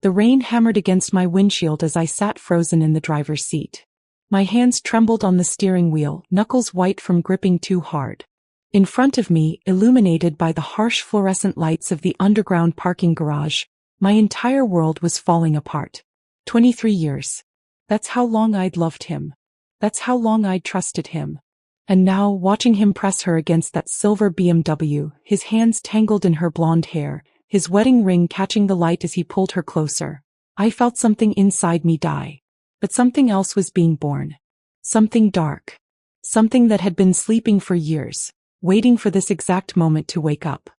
The rain hammered against my windshield as I sat frozen in the driver's seat. My hands trembled on the steering wheel, knuckles white from gripping too hard. In front of me, illuminated by the harsh fluorescent lights of the underground parking garage, my entire world was falling apart. 23 years. That's how long I'd loved him. That's how long I'd trusted him. And now, watching him press her against that silver BMW, his hands tangled in her blonde hair, his wedding ring catching the light as he pulled her closer, I felt something inside me die. But something else was being born. Something dark. Something that had been sleeping for years, waiting for this exact moment to wake up.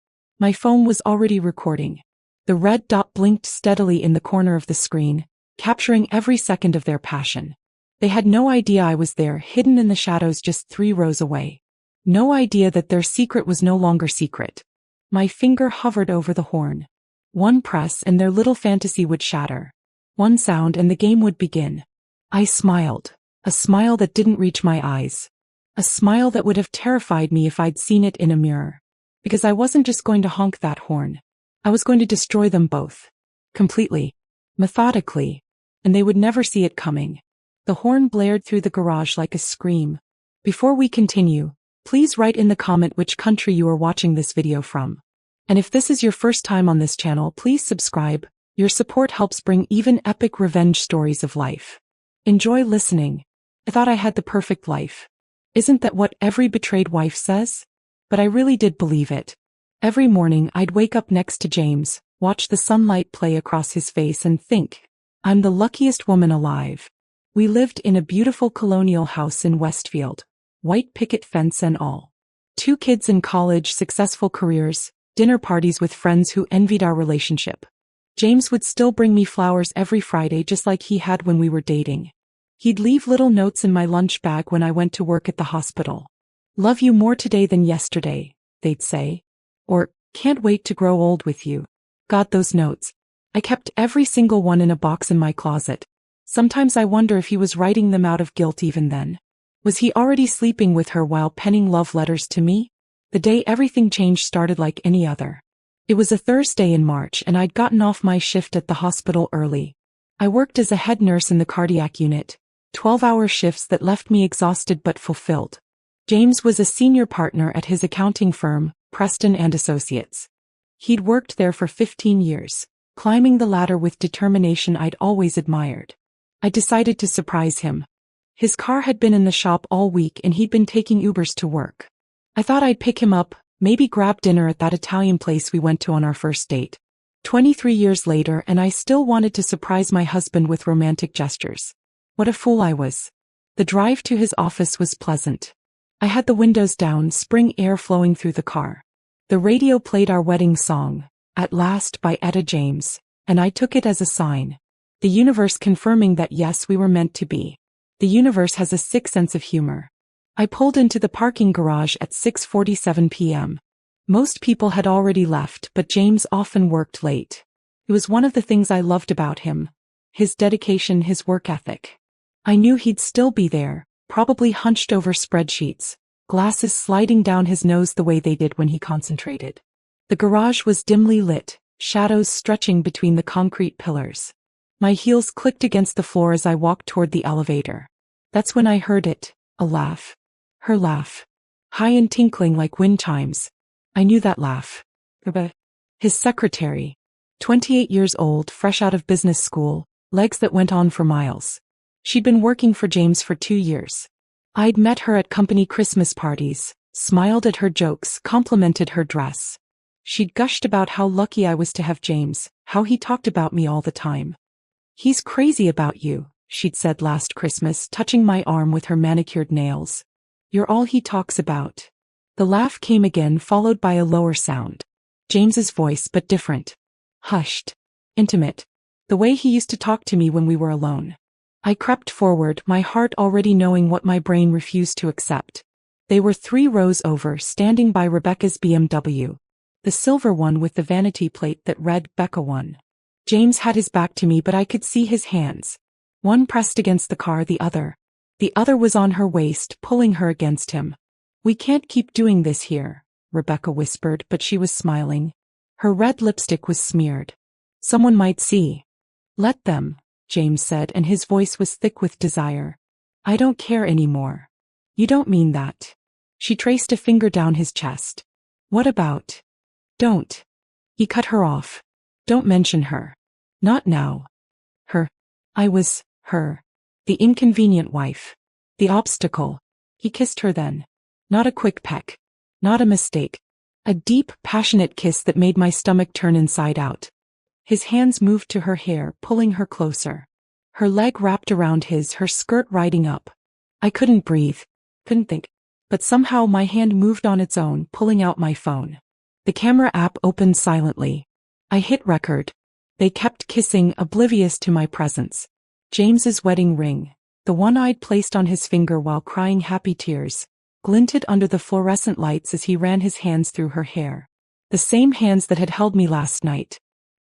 My phone was already recording. The red dot blinked steadily in the corner of the screen, capturing every second of their passion. They had no idea I was there, hidden in the shadows just 3 rows away. No idea that their secret was no longer secret. My finger hovered over the horn. One press and their little fantasy would shatter. One sound and the game would begin. I smiled. A smile that didn't reach my eyes. A smile that would have terrified me if I'd seen it in a mirror. Because I wasn't just going to honk that horn. I was going to destroy them both. Completely. Methodically. And they would never see it coming. The horn blared through the garage like a scream. Before we continue, please write in the comment which country you are watching this video from. And if this is your first time on this channel, please subscribe. Your support helps bring even epic revenge stories of life. Enjoy listening. I thought I had the perfect life. Isn't that what every betrayed wife says? But I really did believe it. Every morning I'd wake up next to James, watch the sunlight play across his face and think, I'm the luckiest woman alive. We lived in a beautiful colonial house in Westfield, white picket fence and all. 2 kids in college, successful careers, dinner parties with friends who envied our relationship. James would still bring me flowers every Friday just like he had when we were dating. He'd leave little notes in my lunch bag when I went to work at the hospital. Love you more today than yesterday, they'd say. Or, can't wait to grow old with you. God, those notes. I kept every single one in a box in my closet. Sometimes I wonder if he was writing them out of guilt even then. Was he already sleeping with her while penning love letters to me? The day everything changed started like any other. It was a Thursday in March and I'd gotten off my shift at the hospital early. I worked as a head nurse in the cardiac unit, 12-hour shifts that left me exhausted but fulfilled. James was a senior partner at his accounting firm, Preston & Associates. He'd worked there for 15 years, climbing the ladder with determination I'd always admired. I decided to surprise him. His car had been in the shop all week and he'd been taking Ubers to work. I thought I'd pick him up, maybe grab dinner at that Italian place we went to on our first date. 23 years later and I still wanted to surprise my husband with romantic gestures. What a fool I was. The drive to his office was pleasant. I had the windows down, spring air flowing through the car. The radio played our wedding song, At Last by Etta James, and I took it as a sign. The universe confirming that yes, we were meant to be. The universe has a sick sense of humor. I pulled into the parking garage at 6:47 p.m. Most people had already left, but James often worked late. It was one of the things I loved about him. His dedication, his work ethic. I knew he'd still be there, probably hunched over spreadsheets, glasses sliding down his nose the way they did when he concentrated. The garage was dimly lit, shadows stretching between the concrete pillars. My heels clicked against the floor as I walked toward the elevator. That's when I heard it, a laugh. Her laugh. High and tinkling like wind chimes. I knew that laugh. His secretary. 28 years old, fresh out of business school, legs that went on for miles. She'd been working for James for 2 years. I'd met her at company Christmas parties, smiled at her jokes, complimented her dress. She'd gushed about how lucky I was to have James, how he talked about me all the time. He's crazy about you, she'd said last Christmas, touching my arm with her manicured nails. You're all he talks about. The laugh came again, followed by a lower sound. James's voice, but different. Hushed. Intimate. The way he used to talk to me when we were alone. I crept forward, my heart already knowing what my brain refused to accept. They were 3 rows over, standing by Rebecca's BMW. The silver one with the vanity plate that read Becca 1. James had his back to me, but I could see his hands. One pressed against the car, the other was on her waist, pulling her against him. We can't keep doing this here, Rebecca whispered, but she was smiling. Her red lipstick was smeared. Someone might see. Let them, James said, and his voice was thick with desire. I don't care anymore. You don't mean that. She traced a finger down his chest. What about? Don't. He cut her off. Don't mention her. Not now. Her. I was, her. The inconvenient wife. The obstacle. He kissed her then. Not a quick peck. Not a mistake. A deep, passionate kiss that made my stomach turn inside out. His hands moved to her hair, pulling her closer. Her leg wrapped around his, her skirt riding up. I couldn't breathe. Couldn't think. But somehow my hand moved on its own, pulling out my phone. The camera app opened silently. I hit record. They kept kissing, oblivious to my presence. James's wedding ring, the one I'd placed on his finger while crying happy tears, glinted under the fluorescent lights as he ran his hands through her hair. The same hands that had held me last night.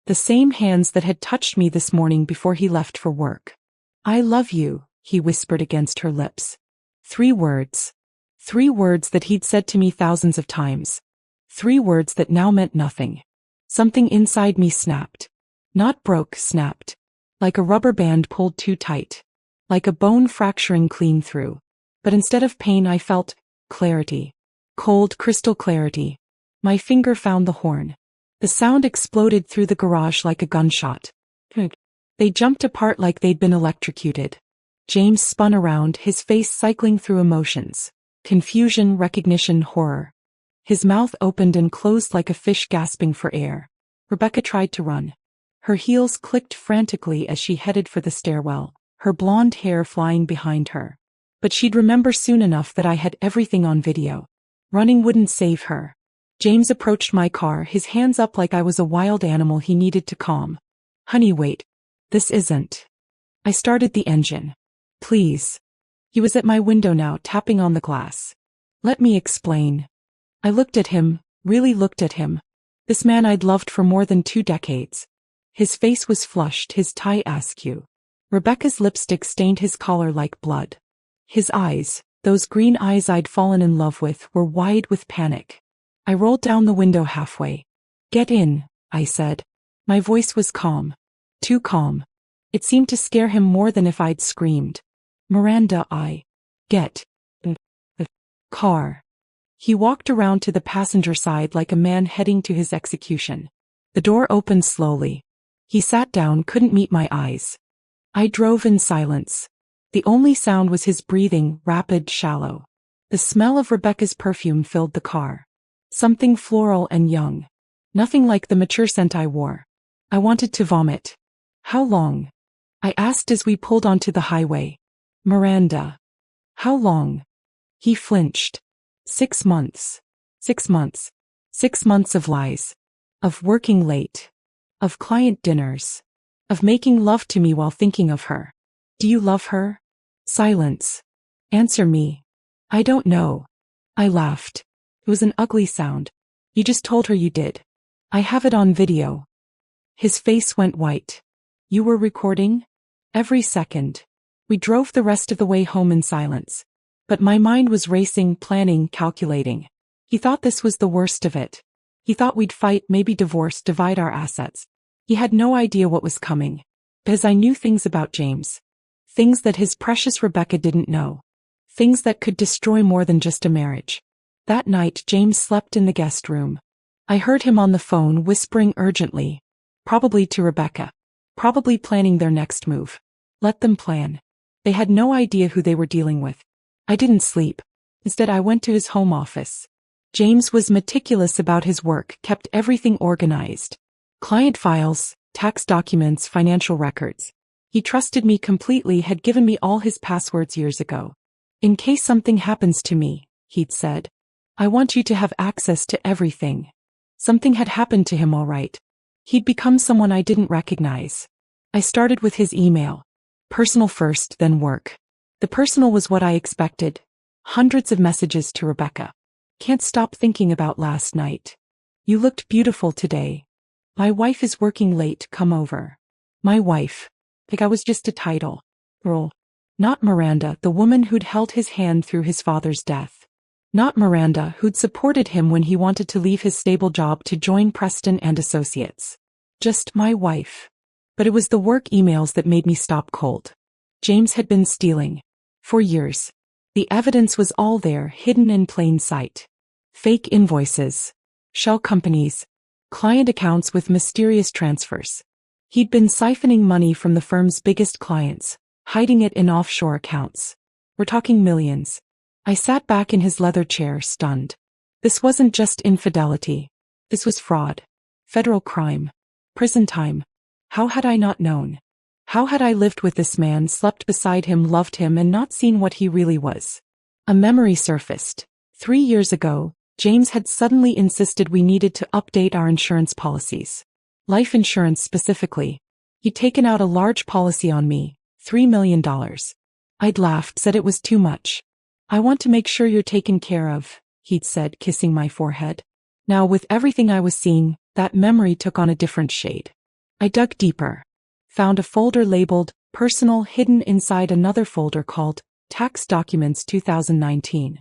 The same hands that had touched me this morning before he left for work. I love you, he whispered against her lips. 3 words. 3 words that he'd said to me thousands of times. 3 words that now meant nothing. Something inside me snapped. Not broke, snapped. Like a rubber band pulled too tight. Like a bone fracturing clean through. But instead of pain I felt clarity. Cold, crystal clarity. My finger found the horn. The sound exploded through the garage like a gunshot. They jumped apart like they'd been electrocuted. James spun around, his face cycling through emotions. Confusion, recognition, horror. His mouth opened and closed like a fish gasping for air. Rebecca tried to run. Her heels clicked frantically as she headed for the stairwell, her blonde hair flying behind her. But she'd remember soon enough that I had everything on video. Running wouldn't save her. James approached my car, his hands up like I was a wild animal he needed to calm. Honey, wait. This isn't. I started the engine. Please. He was at my window now, tapping on the glass. Let me explain. I looked at him, really looked at him. This man I'd loved for more than 2 decades. His face was flushed, his tie askew. Rebecca's lipstick stained his collar like blood. His eyes, those green eyes I'd fallen in love with, were wide with panic. I rolled down the window halfway. Get in, I said. My voice was calm. Too calm. It seemed to scare him more than if I'd screamed. Miranda, get in the car. He walked around to the passenger side like a man heading to his execution. The door opened slowly. He sat down, couldn't meet my eyes. I drove in silence. The only sound was his breathing, rapid, shallow. The smell of Rebecca's perfume filled the car. Something floral and young. Nothing like the mature scent I wore. I wanted to vomit. How long? I asked as we pulled onto the highway. Miranda. How long? He flinched. 6 months. 6 months. 6 months of lies. Of working late. Of client dinners. Of making love to me while thinking of her. Do you love her? Silence. Answer me. I don't know. I laughed. It was an ugly sound. You just told her you did. I have it on video. His face went white. You were recording? Every second. We drove the rest of the way home in silence. But my mind was racing, planning, calculating. He thought this was the worst of it. He thought we'd fight, maybe divorce, divide our assets. He had no idea what was coming. Because I knew things about James. Things that his precious Rebecca didn't know. Things that could destroy more than just a marriage. That night James slept in the guest room. I heard him on the phone whispering urgently. Probably to Rebecca. Probably planning their next move. Let them plan. They had no idea who they were dealing with. I didn't sleep. Instead I went to his home office. James was meticulous about his work, kept everything organized. Client files, tax documents, financial records. He trusted me completely, had given me all his passwords years ago. In case something happens to me, he'd said. I want you to have access to everything. Something had happened to him, all right. He'd become someone I didn't recognize. I started with his email. Personal first, then work. The personal was what I expected. Hundreds of messages to Rebecca. Can't stop thinking about last night. You looked beautiful today. My wife is working late, come over. My wife. Like I was just a title. Girl. Not Miranda, the woman who'd held his hand through his father's death. Not Miranda, who'd supported him when he wanted to leave his stable job to join Preston and Associates. Just my wife. But it was the work emails that made me stop cold. James had been stealing. For years. The evidence was all there, hidden in plain sight. Fake invoices. Shell companies. Client accounts with mysterious transfers. He'd been siphoning money from the firm's biggest clients, hiding it in offshore accounts. We're talking millions. I sat back in his leather chair, stunned. This wasn't just infidelity. This was fraud. Federal crime. Prison time. How had I not known? How had I lived with this man, slept beside him, loved him, and not seen what he really was? A memory surfaced. 3 years ago, James had suddenly insisted we needed to update our insurance policies. Life insurance specifically. He'd taken out a large policy on me, $3 million. I'd laughed, said it was too much. I want to make sure you're taken care of, he'd said, kissing my forehead. Now, with everything I was seeing, that memory took on a different shade. I dug deeper. Found a folder labeled Personal hidden inside another folder called Tax Documents 2019.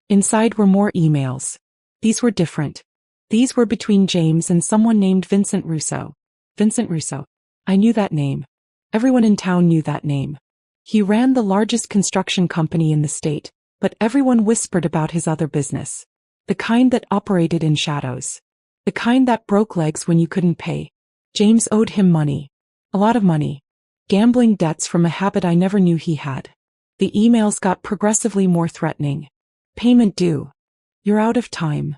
Inside were more emails. These were different. These were between James and someone named Vincent Russo. Vincent Russo. I knew that name. Everyone in town knew that name. He ran the largest construction company in the state, but everyone whispered about his other business. The kind that operated in shadows. The kind that broke legs when you couldn't pay. James owed him money. A lot of money. Gambling debts from a habit I never knew he had. The emails got progressively more threatening. Payment due. You're out of time.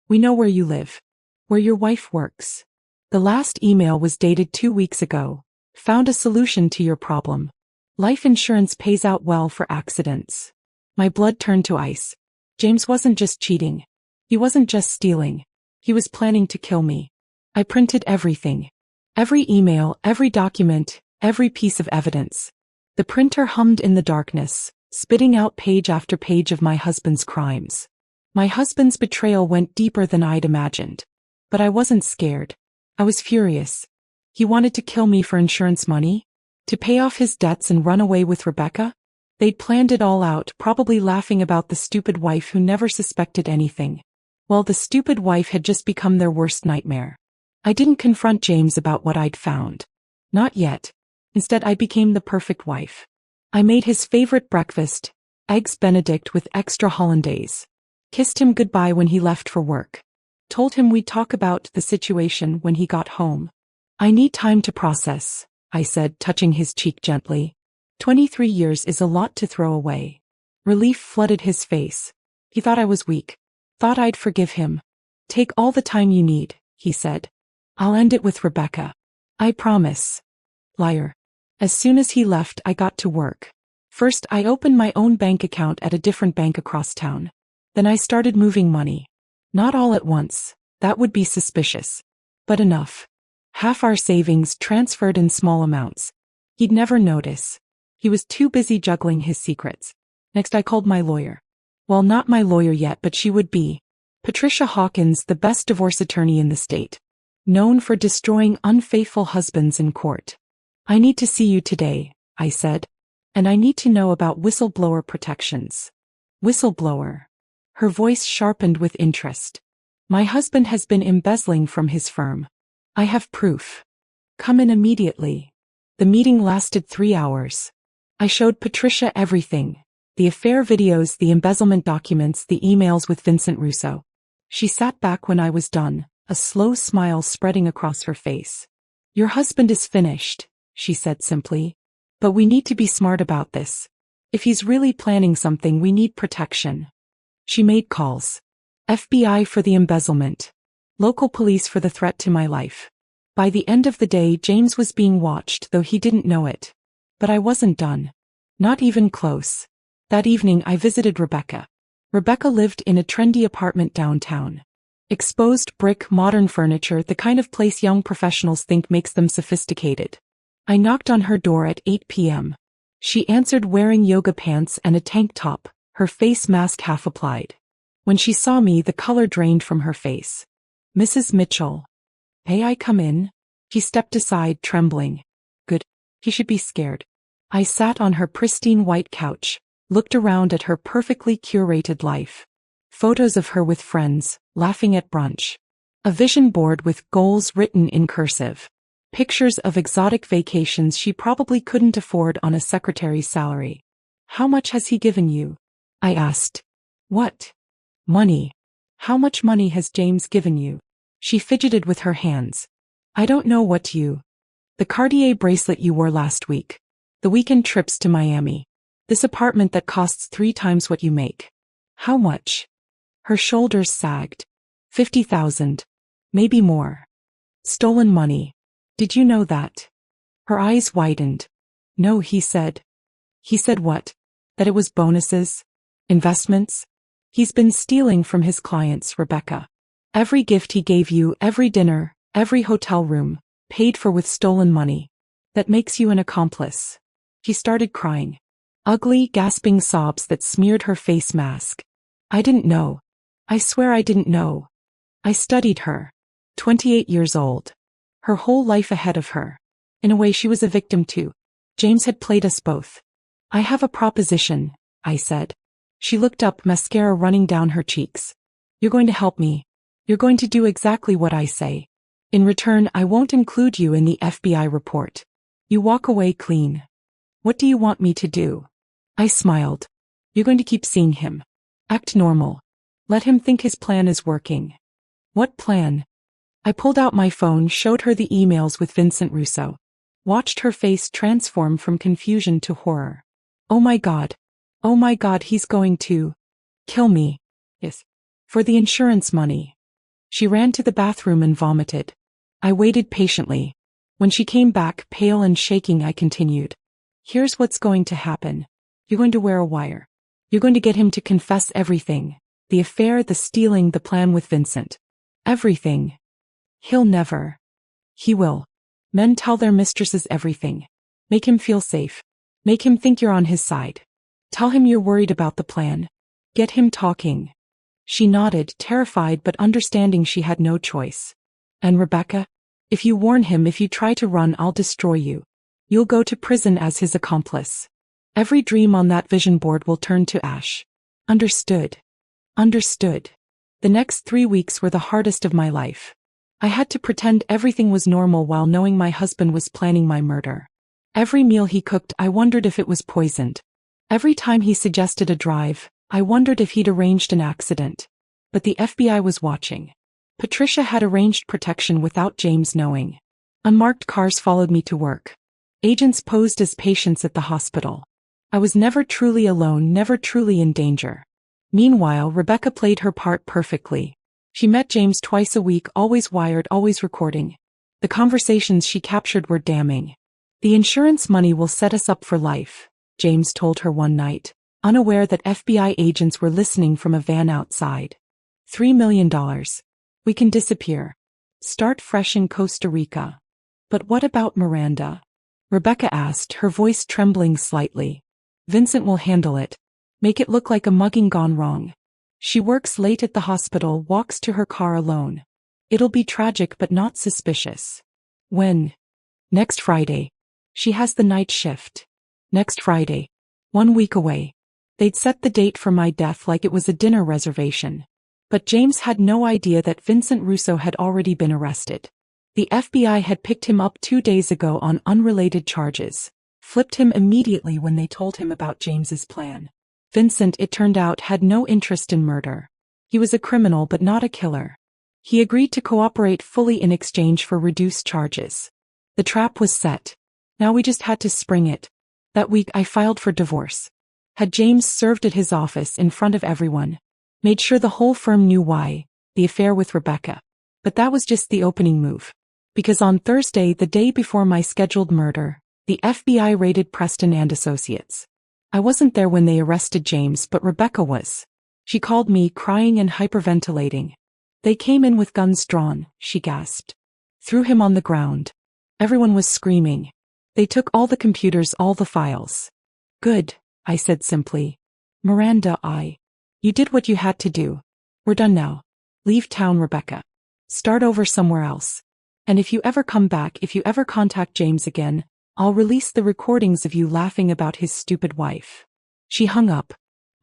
We know where you live. Where your wife works. The last email was dated 2 weeks ago. Found a solution to your problem. Life insurance pays out well for accidents. My blood turned to ice. James wasn't just cheating. He wasn't just stealing. He was planning to kill me. I printed everything. Every email, every document, every piece of evidence. The printer hummed in the darkness, spitting out page after page of my husband's crimes. My husband's betrayal went deeper than I'd imagined. But I wasn't scared. I was furious. He wanted to kill me for insurance money? To pay off his debts and run away with Rebecca? They'd planned it all out, probably laughing about the stupid wife who never suspected anything. Well, the stupid wife had just become their worst nightmare. I didn't confront James about what I'd found. Not yet. Instead, I became the perfect wife. I made his favorite breakfast, eggs Benedict with extra hollandaise. Kissed him goodbye when he left for work. Told him we'd talk about the situation when he got home. I need time to process, I said, touching his cheek gently. 23 years is a lot to throw away. Relief flooded his face. He thought I was weak. Thought I'd forgive him. Take all the time you need, he said. I'll end it with Rebecca. I promise. Liar. As soon as he left, I got to work. First, I opened my own bank account at a different bank across town. Then I started moving money. Not all at once. That would be suspicious. But enough. Half our savings transferred in small amounts. He'd never notice. He was too busy juggling his secrets. Next, I called my lawyer. Well, not my lawyer yet, but she would be. Patricia Hawkins, the best divorce attorney in the state. Known for destroying unfaithful husbands in court. I need to see you today, I said. And I need to know about whistleblower protections. Whistleblower. Her voice sharpened with interest. My husband has been embezzling from his firm. I have proof. Come in immediately. The meeting lasted 3 hours. I showed Patricia everything. The affair videos, the embezzlement documents, the emails with Vincent Russo. She sat back when I was done, a slow smile spreading across her face. Your husband is finished, she said simply. But we need to be smart about this. If he's really planning something, we need protection. She made calls. FBI for the embezzlement. Local police for the threat to my life. By the end of the day, James was being watched, though he didn't know it. But I wasn't done. Not even close. That evening, I visited Rebecca. Rebecca lived in a trendy apartment downtown. Exposed brick, modern furniture, the kind of place young professionals think makes them sophisticated. I knocked on her door at 8 p.m. She answered wearing yoga pants and a tank top, her face mask half applied. When she saw me, the color drained from her face. Mrs. Mitchell. May I come in? She stepped aside, trembling. Good. He should be scared. I sat on her pristine white couch, looked around at her perfectly curated life. Photos of her with friends, laughing at brunch. A vision board with goals written in cursive. Pictures of exotic vacations she probably couldn't afford on a secretary's salary. How much has he given you? I asked. What? Money. How much money has James given you? She fidgeted with her hands. I don't know what you. The Cartier bracelet you wore last week. The weekend trips to Miami. This apartment that costs 3 times what you make. How much? Her shoulders sagged. 50,000. Maybe more. Stolen money. Did you know that? Her eyes widened. No, he said. He said what? That it was bonuses? Investments? He's been stealing from his clients, Rebecca. Every gift he gave you, every dinner, every hotel room, paid for with stolen money. That makes you an accomplice. She started crying. Ugly, gasping sobs that smeared her face mask. I didn't know. I swear I didn't know. I studied her. 28 years old. Her whole life ahead of her. In a way she was a victim too. James had played us both. I have a proposition, I said. She looked up, mascara running down her cheeks. You're going to help me. You're going to do exactly what I say. In return, I won't include you in the FBI report. You walk away clean. What do you want me to do? I smiled. You're going to keep seeing him. Act normal. Let him think his plan is working. What plan? I pulled out my phone, showed her the emails with Vincent Russo. Watched her face transform from confusion to horror. Oh my God, he's going to kill me. Yes. For the insurance money. She ran to the bathroom and vomited. I waited patiently. When she came back, pale and shaking, I continued. Here's what's going to happen. You're going to wear a wire. You're going to get him to confess everything. The affair, the stealing, the plan with Vincent. Everything. He'll never. He will. Men tell their mistresses everything. Make him feel safe. Make him think you're on his side. Tell him you're worried about the plan. Get him talking. She nodded, terrified but understanding she had no choice. And Rebecca? If you warn him, if you try to run, I'll destroy you. You'll go to prison as his accomplice. Every dream on that vision board will turn to ash. Understood. Understood. The next 3 weeks were the hardest of my life. I had to pretend everything was normal while knowing my husband was planning my murder. Every meal he cooked, I wondered if it was poisoned. Every time he suggested a drive, I wondered if he'd arranged an accident. But the FBI was watching. Patricia had arranged protection without James knowing. Unmarked cars followed me to work. Agents posed as patients at the hospital. I was never truly alone, never truly in danger. Meanwhile, Rebecca played her part perfectly. She met James twice a week, always wired, always recording. The conversations she captured were damning. The insurance money will set us up for life, James told her one night, unaware that FBI agents were listening from a van outside. $3 million. We can disappear. Start fresh in Costa Rica. But what about Miranda? Rebecca asked, her voice trembling slightly. Vincent will handle it. Make it look like a mugging gone wrong. She works late at the hospital, walks to her car alone. It'll be tragic but not suspicious. When? Next Friday. She has the night shift. Next Friday. 1 week away. They'd set the date for my death like it was a dinner reservation. But James had no idea that Vincent Russo had already been arrested. The FBI had picked him up 2 days ago on unrelated charges. Flipped him immediately when they told him about James's plan. Vincent, it turned out, had no interest in murder. He was a criminal but not a killer. He agreed to cooperate fully in exchange for reduced charges. The trap was set. Now we just had to spring it. That week I filed for divorce. Had James served at his office in front of everyone. Made sure the whole firm knew why, the affair with Rebecca. But that was just the opening move. Because on Thursday, the day before my scheduled murder, the FBI raided Preston and Associates. I wasn't there when they arrested James, but Rebecca was. She called me, crying and hyperventilating. They came in with guns drawn, she gasped. Threw him on the ground. Everyone was screaming. They took all the computers, all the files. Good, I said simply. Miranda, You did what you had to do. We're done now. Leave town, Rebecca. Start over somewhere else. And if you ever come back, if you ever contact James again, I'll release the recordings of you laughing about his stupid wife. She hung up.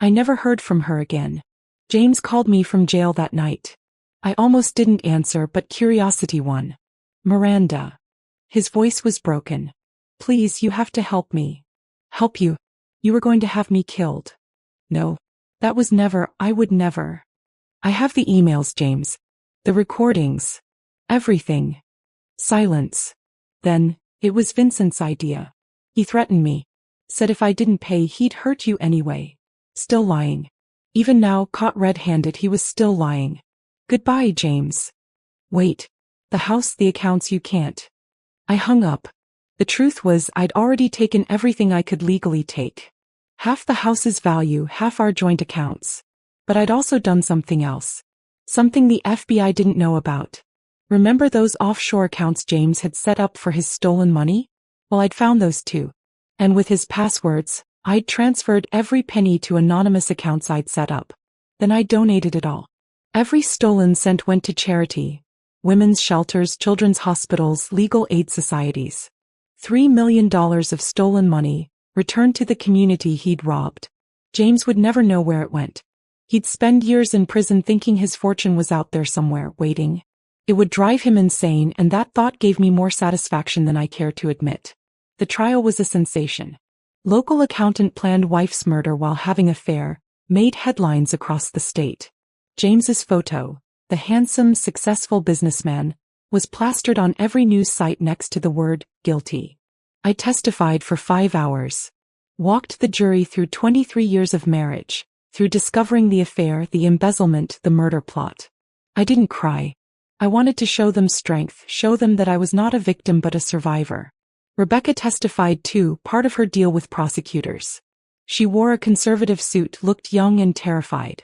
I never heard from her again. James called me from jail that night. I almost didn't answer, but curiosity won. Miranda. His voice was broken. Please, you have to help me. Help you? You were going to have me killed. No. That was never, I would never. I have the emails, James. The recordings. Everything. Silence. Then, it was Vincent's idea. He threatened me. Said if I didn't pay he'd hurt you anyway. Still lying. Even now, caught red-handed, he was still lying. Goodbye, James. Wait. The house, the accounts, you can't. I hung up. The truth was I'd already taken everything I could legally take. Half the house's value, half our joint accounts. But I'd also done something else. Something the FBI didn't know about. Remember those offshore accounts James had set up for his stolen money? Well, I'd found those too. And with his passwords, I'd transferred every penny to anonymous accounts I'd set up. Then I donated it all. Every stolen cent went to charity. Women's shelters, children's hospitals, legal aid societies. $3 million of stolen money, returned to the community he'd robbed. James would never know where it went. He'd spend years in prison thinking his fortune was out there somewhere, waiting. It would drive him insane, and that thought gave me more satisfaction than I care to admit. The trial was a sensation. Local accountant planned wife's murder while having affair, made headlines across the state. James's photo, the handsome, successful businessman, was plastered on every news site next to the word, guilty. I testified for 5 hours. Walked the jury through 23 years of marriage, through discovering the affair, the embezzlement, the murder plot. I didn't cry. I wanted to show them strength, show them that I was not a victim but a survivor. Rebecca testified too, part of her deal with prosecutors. She wore a conservative suit, looked young and terrified.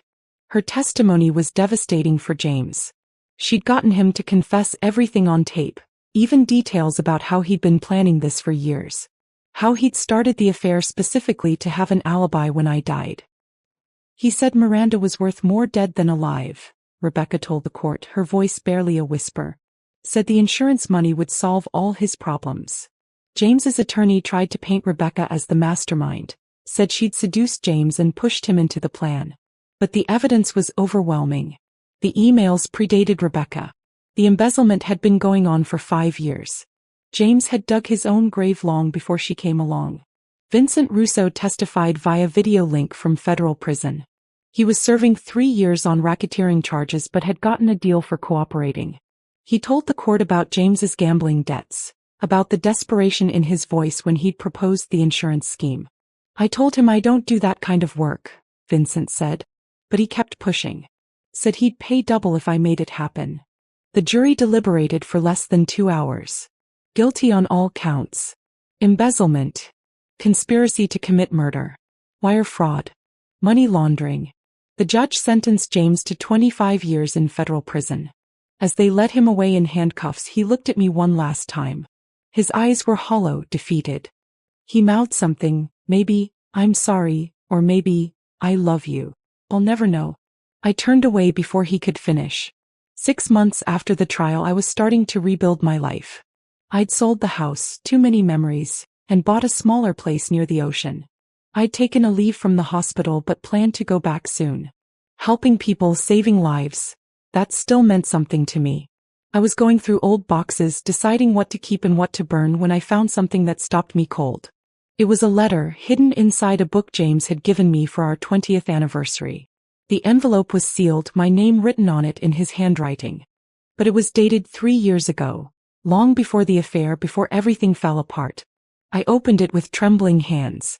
Her testimony was devastating for James. She'd gotten him to confess everything on tape, even details about how he'd been planning this for years. How he'd started the affair specifically to have an alibi when I died. He said Miranda was worth more dead than alive, Rebecca told the court, her voice barely a whisper. Said the insurance money would solve all his problems. James's attorney tried to paint Rebecca as the mastermind, said she'd seduced James and pushed him into the plan. But the evidence was overwhelming. The emails predated Rebecca. The embezzlement had been going on for 5 years. James had dug his own grave long before she came along. Vincent Russo testified via video link from federal prison. He was serving 3 years on racketeering charges but had gotten a deal for cooperating. He told the court about James's gambling debts, about the desperation in his voice when he'd proposed the insurance scheme. I told him I don't do that kind of work, Vincent said. But he kept pushing. Said he'd pay double if I made it happen. The jury deliberated for less than 2 hours. Guilty on all counts. Embezzlement. Conspiracy to commit murder. Wire fraud. Money laundering. The judge sentenced James to 25 years in federal prison. As they led him away in handcuffs, he looked at me one last time. His eyes were hollow, defeated. He mouthed something, maybe, I'm sorry, or maybe, I love you. I'll never know. I turned away before he could finish. 6 months after the trial, I was starting to rebuild my life. I'd sold the house, too many memories, and bought a smaller place near the ocean. I'd taken a leave from the hospital but planned to go back soon. Helping people, saving lives, that still meant something to me. I was going through old boxes, deciding what to keep and what to burn when I found something that stopped me cold. It was a letter hidden inside a book James had given me for our 20th anniversary. The envelope was sealed, my name written on it in his handwriting. But it was dated 3 years ago, long before the affair, before everything fell apart. I opened it with trembling hands.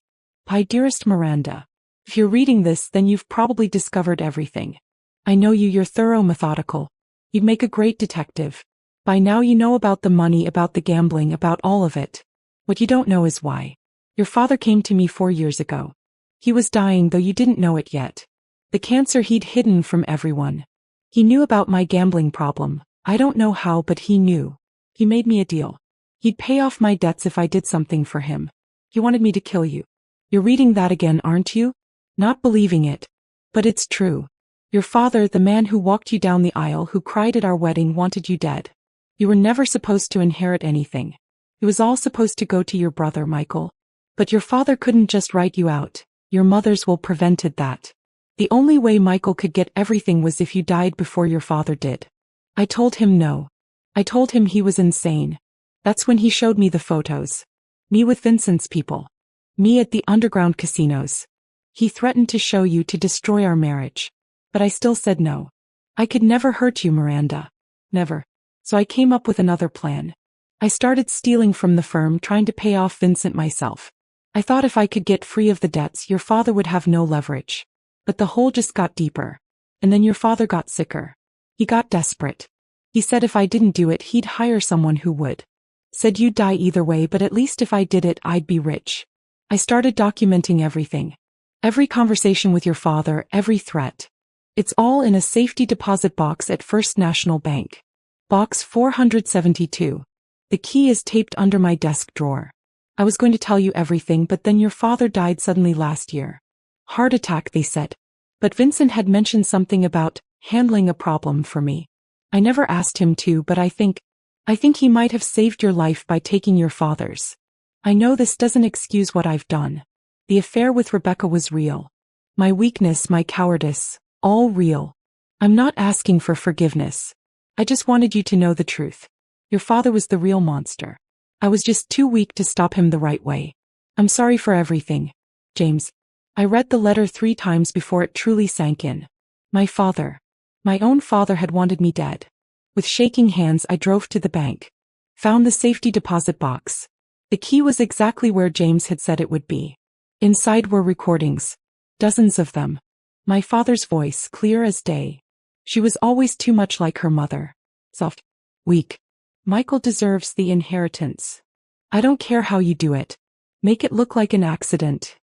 My dearest Miranda, if you're reading this, then you've probably discovered everything. I know you're thorough, methodical. You'd make a great detective. By now you know about the money, about the gambling, about all of it. What you don't know is why. Your father came to me 4 years ago. He was dying, though you didn't know it yet. The cancer he'd hidden from everyone. He knew about my gambling problem. I don't know how, but he knew. He made me a deal. He'd pay off my debts if I did something for him. He wanted me to kill you. You're reading that again, aren't you? Not believing it. But it's true. Your father, the man who walked you down the aisle, who cried at our wedding, wanted you dead. You were never supposed to inherit anything. It was all supposed to go to your brother, Michael. But your father couldn't just write you out. Your mother's will prevented that. The only way Michael could get everything was if you died before your father did. I told him no. I told him he was insane. That's when he showed me the photos. Me with Vincent's people. Me at the underground casinos. He threatened to show you to destroy our marriage. But I still said no. I could never hurt you, Miranda. Never. So I came up with another plan. I started stealing from the firm, trying to pay off Vincent myself. I thought if I could get free of the debts, your father would have no leverage. But the hole just got deeper. And then your father got sicker. He got desperate. He said if I didn't do it, he'd hire someone who would. Said you'd die either way, but at least if I did it, I'd be rich. I started documenting everything. Every conversation with your father, every threat. It's all in a safety deposit box at First National Bank. Box 472. The key is taped under my desk drawer. I was going to tell you everything, but then your father died suddenly last year. Heart attack, they said. But Vincent had mentioned something about handling a problem for me. I never asked him to, but I think he might have saved your life by taking your father's. I know this doesn't excuse what I've done. The affair with Rebecca was real. My weakness, my cowardice, all real. I'm not asking for forgiveness. I just wanted you to know the truth. Your father was the real monster. I was just too weak to stop him the right way. I'm sorry for everything, James. I read the letter 3 times before it truly sank in. My father. My own father had wanted me dead. With shaking hands, I drove to the bank. Found the safety deposit box. The key was exactly where James had said it would be. Inside were recordings. Dozens of them. My father's voice, clear as day. She was always too much like her mother. Soft. Weak. Michael deserves the inheritance. I don't care how you do it. Make it look like an accident.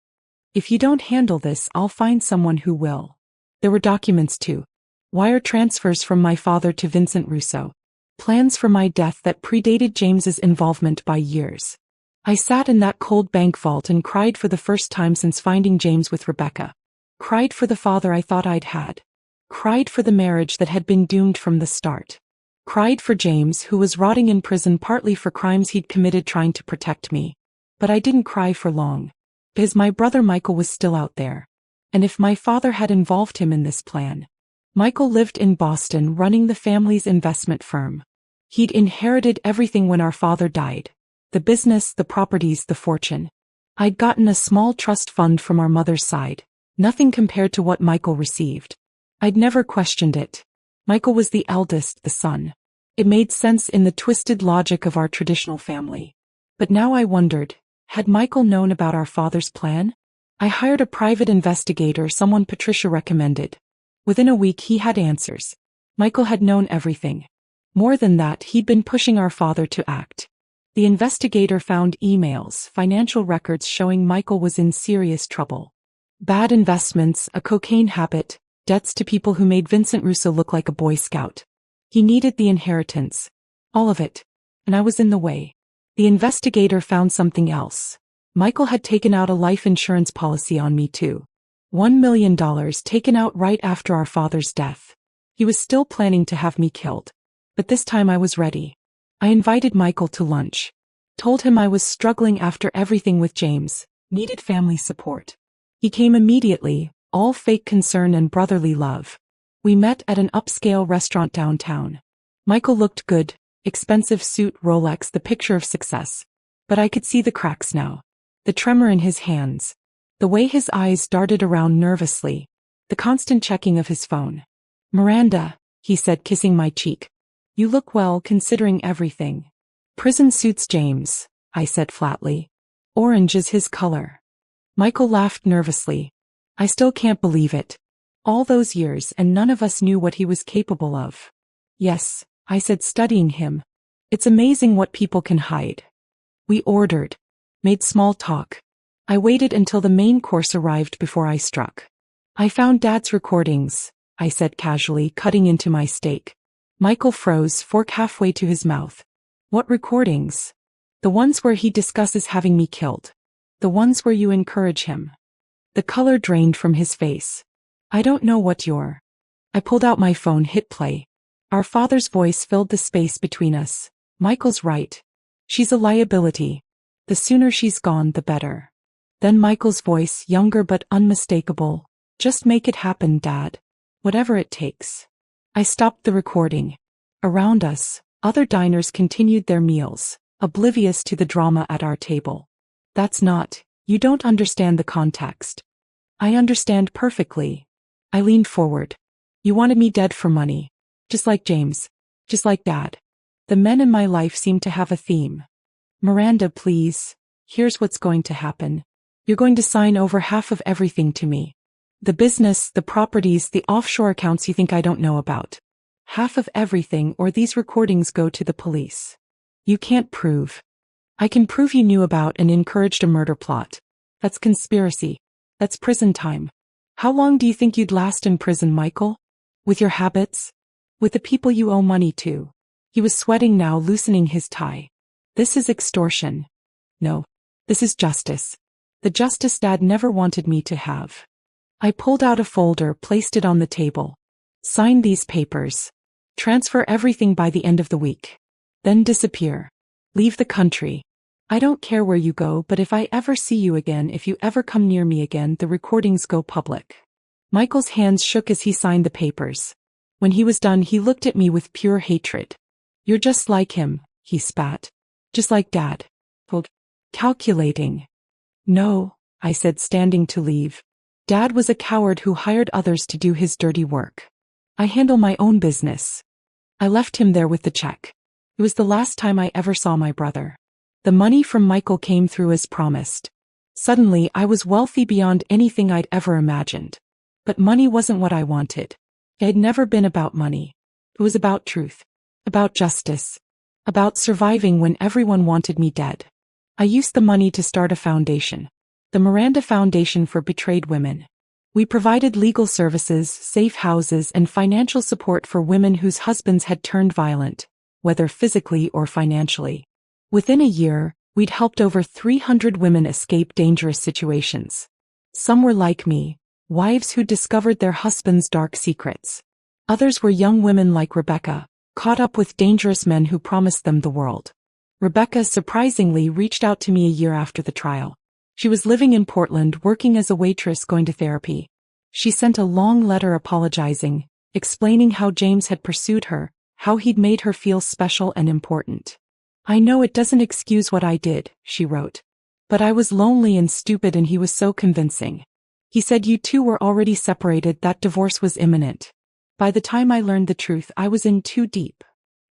If you don't handle this, I'll find someone who will. There were documents too. Wire transfers from my father to Vincent Russo. Plans for my death that predated James's involvement by years. I sat in that cold bank vault and cried for the first time since finding James with Rebecca. Cried for the father I thought I'd had. Cried for the marriage that had been doomed from the start. Cried for James, who was rotting in prison partly for crimes he'd committed trying to protect me. But I didn't cry for long. Because my brother Michael was still out there. And if my father had involved him in this plan. Michael lived in Boston running the family's investment firm. He'd inherited everything when our father died. The business, the properties, the fortune. I'd gotten a small trust fund from our mother's side. Nothing compared to what Michael received. I'd never questioned it. Michael was the eldest, the son. It made sense in the twisted logic of our traditional family. But now I wondered, had Michael known about our father's plan? I hired a private investigator, someone Patricia recommended. Within a week he had answers. Michael had known everything. More than that, he'd been pushing our father to act. The investigator found emails, financial records showing Michael was in serious trouble. Bad investments, a cocaine habit, debts to people who made Vincent Russo look like a Boy Scout. He needed the inheritance. All of it. And I was in the way. The investigator found something else. Michael had taken out a life insurance policy on me too. $1 million taken out right after our father's death. He was still planning to have me killed. But this time I was ready. I invited Michael to lunch. Told him I was struggling after everything with James, needed family support. He came immediately, all fake concern and brotherly love. We met at an upscale restaurant downtown. Michael looked good, expensive suit, Rolex, the picture of success. But I could see the cracks now. The tremor in his hands. The way his eyes darted around nervously. The constant checking of his phone. Miranda, he said, kissing my cheek. You look well considering everything. Prison suits James, I said flatly. Orange is his color. Michael laughed nervously. I still can't believe it. All those years and none of us knew what he was capable of. Yes, I said, studying him. It's amazing what people can hide. We ordered. Made small talk. I waited until the main course arrived before I struck. I found Dad's recordings, I said casually, cutting into my steak. Michael froze, fork halfway to his mouth. What recordings? The ones where he discusses having me killed. The ones where you encourage him. The color drained from his face. I don't know what you're. I pulled out my phone, hit play. Our father's voice filled the space between us. Michael's right. She's a liability. The sooner she's gone, the better. Then Michael's voice, younger but unmistakable. Just make it happen, Dad. Whatever it takes. I stopped the recording. Around us, other diners continued their meals. oblivious to the drama at our table. That's not, you don't understand the context. I understand perfectly. I leaned forward. You wanted me dead for money. Just like James. Just like Dad. The men in my life seem to have a theme. Miranda, please. Here's what's going to happen. You're going to sign over half of everything to me. The business, the properties, the offshore accounts you think I don't know about. Half of everything, or these recordings go to the police. You can't prove. I can prove you knew about and encouraged a murder plot. That's conspiracy. That's prison time. How long do you think you'd last in prison, Michael? With your habits? With the people you owe money to? He was sweating now, loosening his tie. This is extortion. No. This is justice. The justice Dad never wanted me to have. I pulled out a folder, placed it on the table. Sign these papers. Transfer everything by the end of the week. Then disappear. Leave the country. I don't care where you go, but if I ever see you again, if you ever come near me again, the recordings go public. Michael's hands shook as he signed the papers. When he was done, he looked at me with pure hatred. You're just like him, he spat. Just like Dad. Calculating. No, I said, standing to leave. Dad was a coward who hired others to do his dirty work. I handle my own business. I left him there with the check. It was the last time I ever saw my brother. The money from Michael came through as promised. Suddenly, I was wealthy beyond anything I'd ever imagined. But money wasn't what I wanted. It had never been about money. It was about truth. About justice. About surviving when everyone wanted me dead. I used the money to start a foundation. The Miranda Foundation for Betrayed Women. We provided legal services, safe houses, and financial support for women whose husbands had turned violent, whether physically or financially. Within a year, we'd helped over 300 women escape dangerous situations. Some were like me, wives who discovered their husbands' dark secrets. Others were young women like Rebecca, caught up with dangerous men who promised them the world. Rebecca surprisingly reached out to me a year after the trial. She was living in Portland, working as a waitress, going to therapy. She sent a long letter apologizing, explaining how James had pursued her, how he'd made her feel special and important. I know it doesn't excuse what I did, she wrote. But I was lonely and stupid, and he was so convincing. He said you two were already separated, that divorce was imminent. By the time I learned the truth, I was in too deep.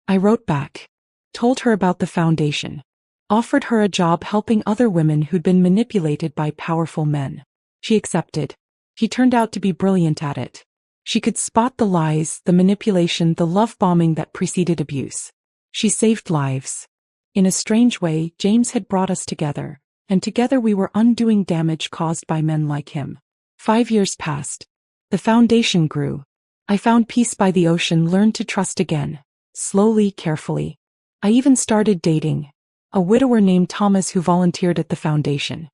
I wrote back. Told her about the foundation. Offered her a job helping other women who'd been manipulated by powerful men. She accepted. He turned out to be brilliant at it. She could spot the lies, the manipulation, the love bombing that preceded abuse. She saved lives. In a strange way, James had brought us together, and together we were undoing damage caused by men like him. 5 years passed. The foundation grew. I found peace by the ocean, learned to trust again. Slowly, carefully. I even started dating a widower named Thomas who volunteered at the foundation.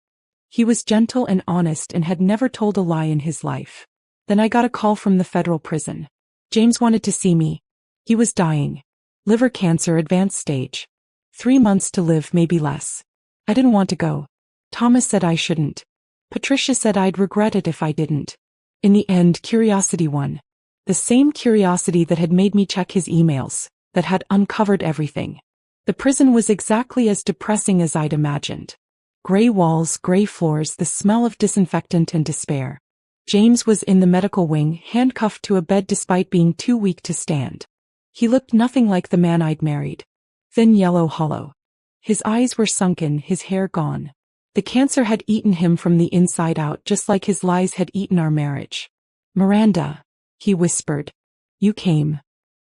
He was gentle and honest and had never told a lie in his life. Then I got a call from the federal prison. James wanted to see me. He was dying. Liver cancer, advanced stage. 3 months to live, maybe less. I didn't want to go. Thomas said I shouldn't. Patricia said I'd regret it if I didn't. In the end, curiosity won. The same curiosity that had made me check his emails, that had uncovered everything. The prison was exactly as depressing as I'd imagined. Gray walls, gray floors, the smell of disinfectant and despair. James was in the medical wing, handcuffed to a bed despite being too weak to stand. He looked nothing like the man I'd married. Thin, yellow, hollow. His eyes were sunken, his hair gone. The cancer had eaten him from the inside out, just like his lies had eaten our marriage. Miranda, he whispered. You came.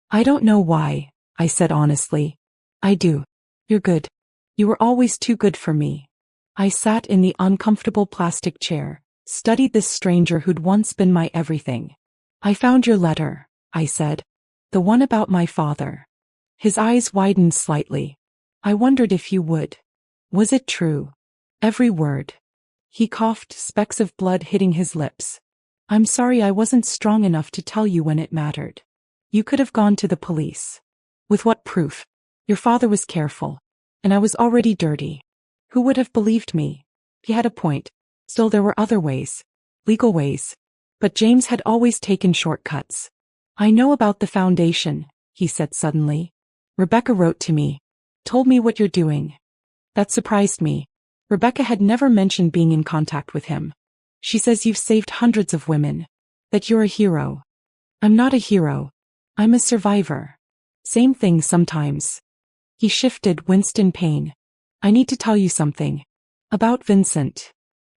I don't know why, I said honestly. I do. You're good. You were always too good for me. I sat in the uncomfortable plastic chair, studied this stranger who'd once been my everything. I found your letter, I said. The one about my father. His eyes widened slightly. I wondered if you would. Was it true? Every word. He coughed, specks of blood hitting his lips. I'm sorry I wasn't strong enough to tell you when it mattered. You could have gone to the police. With what proof? Your father was careful. And I was already dirty. Who would have believed me? He had a point. Still, there were other ways. Legal ways. But James had always taken shortcuts. I know about the foundation, he said suddenly. Rebecca wrote to me. Told me what you're doing. That surprised me. Rebecca had never mentioned being in contact with him. She says you've saved hundreds of women. That you're a hero. I'm not a hero. I'm a survivor. Same thing sometimes. He shifted, winced in pain. I need to tell you something. About Vincent.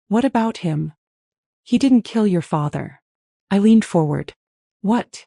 What about him? He didn't kill your father. I leaned forward. What?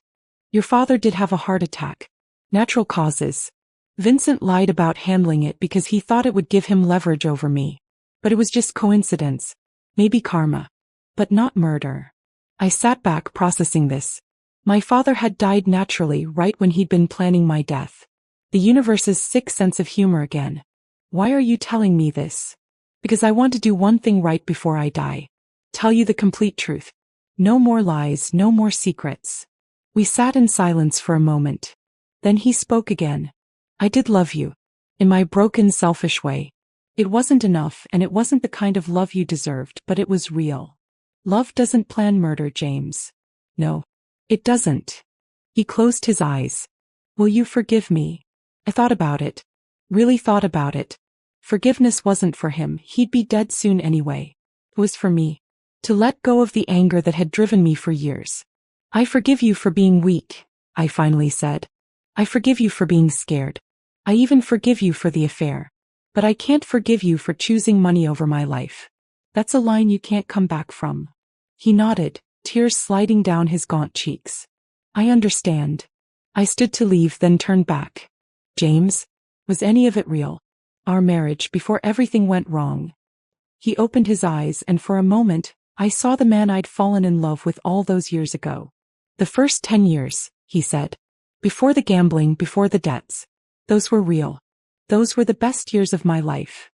Your father did have a heart attack. Natural causes. Vincent lied about handling it because he thought it would give him leverage over me. But it was just coincidence. Maybe karma. But not murder. I sat back processing this. My father had died naturally right when he'd been planning my death. The universe's sick sense of humor again. Why are you telling me this? Because I want to do one thing right before I die. Tell you the complete truth. No more lies, no more secrets. We sat in silence for a moment. Then he spoke again. I did love you. In my broken, selfish way. It wasn't enough, and it wasn't the kind of love you deserved, but it was real. Love doesn't plan murder, James. No. It doesn't. He closed his eyes. Will you forgive me? I thought about it. Really thought about it. Forgiveness wasn't for him, he'd be dead soon anyway. It was for me. To let go of the anger that had driven me for years. I forgive you for being weak, I finally said. I forgive you for being scared. I even forgive you for the affair. But I can't forgive you for choosing money over my life. That's a line you can't come back from. He nodded, tears sliding down his gaunt cheeks. I understand. I stood to leave, then turned back. James, was any of it real? Our marriage before everything went wrong. He opened his eyes, and for a moment, I saw the man I'd fallen in love with all those years ago. The first 10 years, he said. Before the gambling, before the debts. Those were real. Those were the best years of my life.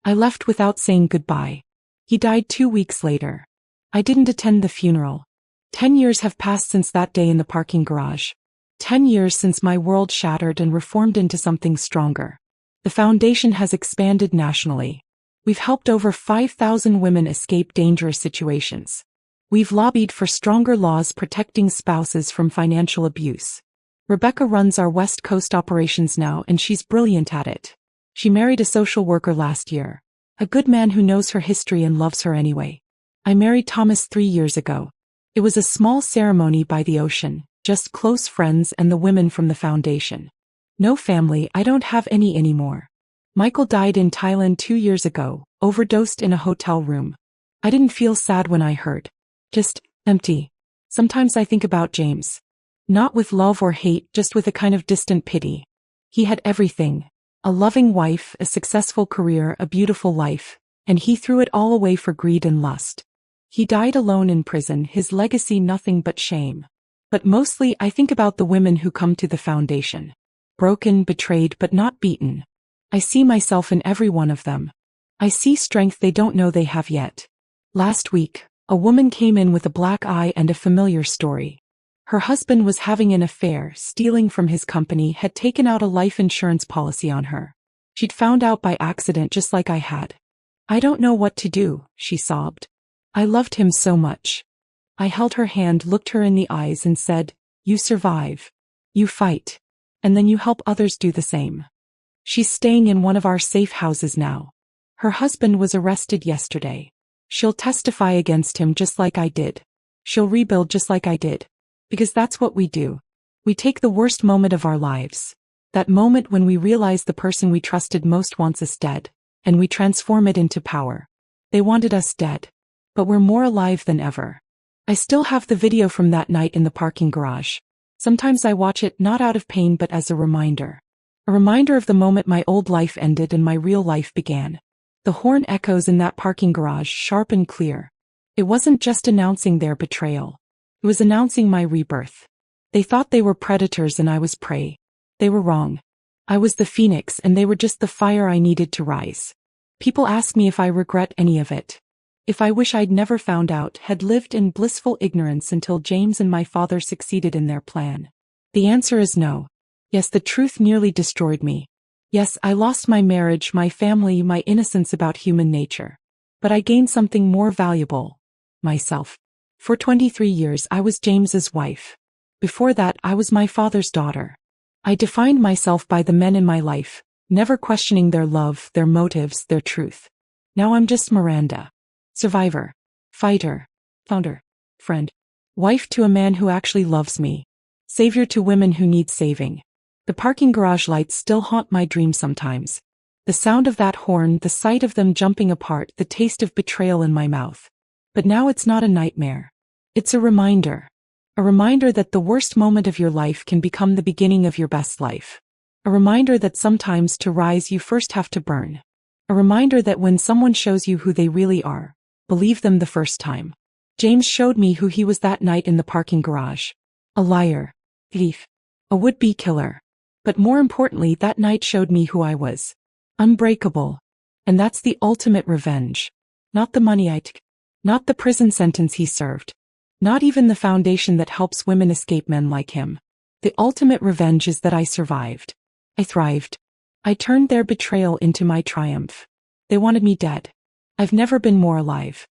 I left without saying goodbye. He died 2 weeks later. I didn't attend the funeral. 10 years have passed since that day in the parking garage. 10 years since my world shattered and reformed into something stronger. The foundation has expanded nationally. We've helped over 5,000 women escape dangerous situations. We've lobbied for stronger laws protecting spouses from financial abuse. Rebecca runs our West Coast operations now, and she's brilliant at it. She married a social worker last year. A good man who knows her history and loves her anyway. I married Thomas 3 years ago. It was a small ceremony by the ocean, just close friends and the women from the foundation. No family, I don't have any anymore. Michael died in Thailand 2 years ago, overdosed in a hotel room. I didn't feel sad when I heard. Just empty. Sometimes I think about James. Not with love or hate, just with a kind of distant pity. He had everything. A loving wife, a successful career, a beautiful life, and he threw it all away for greed and lust. He died alone in prison, his legacy nothing but shame. But mostly I think about the women who come to the foundation. Broken, betrayed, but not beaten. I see myself in every one of them. I see strength they don't know they have yet. Last week, a woman came in with a black eye and a familiar story. Her husband was having an affair, stealing from his company, had taken out a life insurance policy on her. She'd found out by accident just like I had. I don't know what to do, she sobbed. I loved him so much. I held her hand, looked her in the eyes and said, you survive. You fight. And then you help others do the same. She's staying in one of our safe houses now. Her husband was arrested yesterday. She'll testify against him just like I did. She'll rebuild just like I did. Because that's what we do. We take the worst moment of our lives. That moment when we realize the person we trusted most wants us dead. And we transform it into power. They wanted us dead. But we're more alive than ever. I still have the video from that night in the parking garage. Sometimes I watch it not out of pain but as a reminder. A reminder of the moment my old life ended and my real life began. The horn echoes in that parking garage, sharp and clear. It wasn't just announcing their betrayal. It was announcing my rebirth. They thought they were predators and I was prey. They were wrong. I was the phoenix and they were just the fire I needed to rise. People ask me if I regret any of it. If I wish I'd never found out, had lived in blissful ignorance until James and my father succeeded in their plan. The answer is no. Yes, the truth nearly destroyed me. Yes, I lost my marriage, my family, my innocence about human nature. But I gained something more valuable. Myself. For 23 years I was James's wife. Before that I was my father's daughter. I defined myself by the men in my life, never questioning their love, their motives, their truth. Now I'm just Miranda. Survivor. Fighter. Founder. Friend. Wife to a man who actually loves me. Savior to women who need saving. The parking garage lights still haunt my dreams sometimes. The sound of that horn, the sight of them jumping apart, the taste of betrayal in my mouth. But now it's not a nightmare. It's a reminder. A reminder that the worst moment of your life can become the beginning of your best life. A reminder that sometimes to rise you first have to burn. A reminder that when someone shows you who they really are, believe them the first time. James showed me who he was that night in the parking garage. A liar. Thief. A would-be killer. But more importantly, that night showed me who I was. Unbreakable. And that's the ultimate revenge. Not the money I took. Not the prison sentence he served. Not even the foundation that helps women escape men like him. The ultimate revenge is that I survived. I thrived. I turned their betrayal into my triumph. They wanted me dead. I've never been more alive.